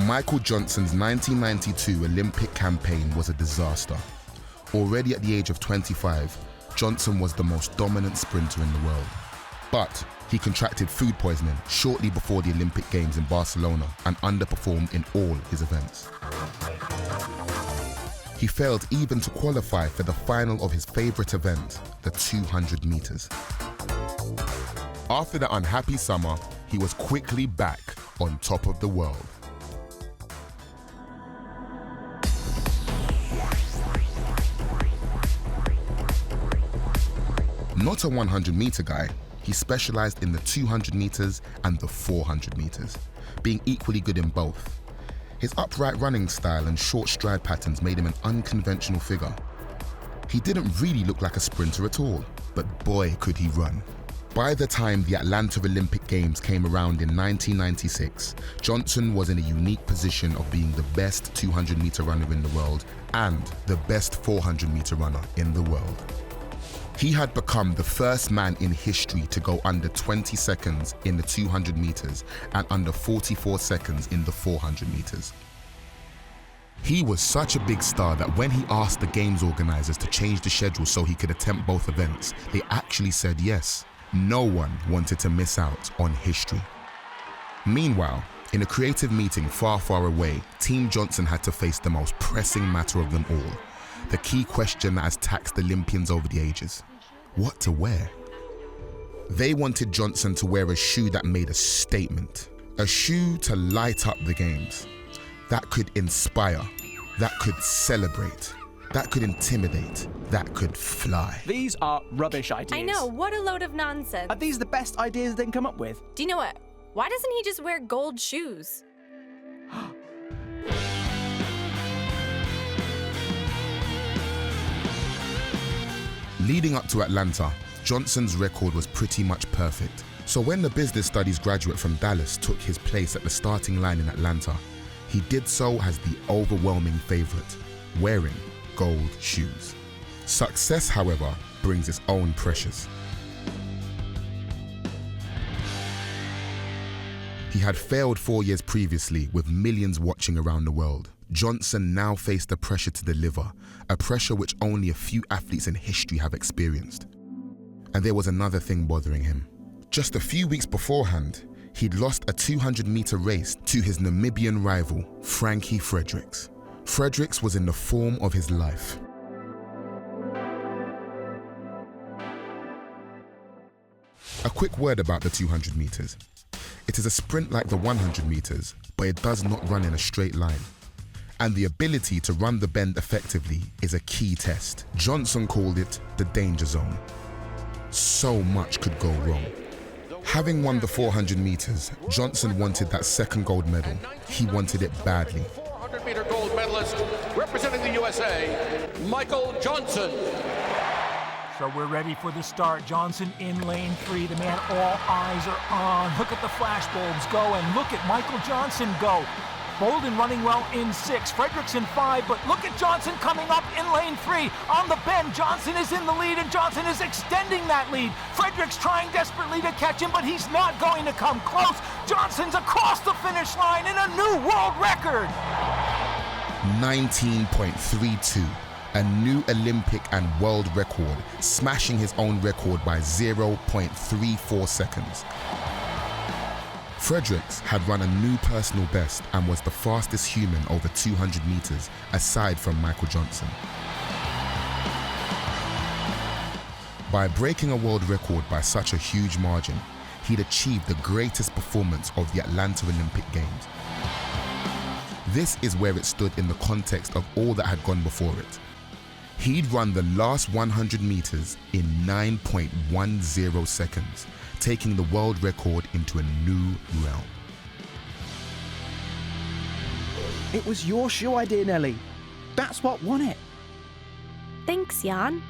Michael Johnson's 1992 Olympic campaign was a disaster. Already at the age of 25, Johnson was the most dominant sprinter in the world. But he contracted food poisoning shortly before the Olympic Games in Barcelona and underperformed in all his events. He failed even to qualify for the final of his favorite event, the 200 meters. After the unhappy summer, he was quickly back on top of the world. Not a 100-meter guy, he specialized in the 200 meters and the 400 meters, being equally good in both. His upright running style and short stride patterns made him an unconventional figure. He didn't really look like a sprinter at all, but boy could he run. By the time the Atlanta Olympic Games came around in 1996, Johnson was in a unique position of being the best 200-meter runner in the world and the best 400-meter runner in the world. He had become the first man in history to go under 20 seconds in the 200 meters and under 44 seconds in the 400 meters. He was such a big star that when he asked the Games organizers to change the schedule so he could attempt both events, they actually said yes. No one wanted to miss out on history. Meanwhile, in a creative meeting far, far away, Team Johnson had to face the most pressing matter of them all. The key question that has taxed Olympians over the ages: what to wear? They wanted Johnson to wear a shoe that made a statement, a shoe to light up the Games, that could inspire, that could celebrate, that could intimidate, that could fly. These are rubbish ideas. I know, what a load of nonsense. Are these the best ideas they can come up with? Do you know what? Why doesn't he just wear gold shoes? Leading up to Atlanta, Johnson's record was pretty much perfect. So when the business studies graduate from Dallas took his place at the starting line in Atlanta, he did so as the overwhelming favorite, wearing gold shoes. Success, however, brings its own pressures. He had failed 4 years previously with millions watching around the world. Johnson now faced the pressure to deliver, a pressure which only a few athletes in history have experienced. And there was another thing bothering him. Just a few weeks beforehand, he'd lost a 200-meter race to his Namibian rival, Frankie Fredericks. Fredericks was in the form of his life. A quick word about the 200 meters. It is a sprint like the 100 meters, but it does not run in a straight line. And the ability to run the bend effectively is a key test. Johnson called it the danger zone. So much could go wrong. Having won the 400 meters, Johnson wanted that second gold medal. He wanted it badly. 400-meter gold medalist representing the USA, Michael Johnson. So we're ready for the start. Johnson in lane 3. The man all eyes are on. Look at the flashbulbs go, and look at Michael Johnson go. Bolden running well in 6, Fredericks in 5, but look at Johnson coming up in lane 3. On the bend, Johnson is in the lead, and Johnson is extending that lead. Fredericks trying desperately to catch him, but he's not going to come close. Johnson's across the finish line in a new world record. 19.32, a new Olympic and world record, smashing his own record by 0.34 seconds. Fredericks had run a new personal best and was the fastest human over 200 meters, aside from Michael Johnson. By breaking a world record by such a huge margin, he'd achieved the greatest performance of the Atlanta Olympic Games. This is where it stood in the context of all that had gone before it. He'd run the last 100 meters in 9.10 seconds, taking the world record into a new realm. It was your shoe idea, Nelly. That's what won it. Thanks, Jan.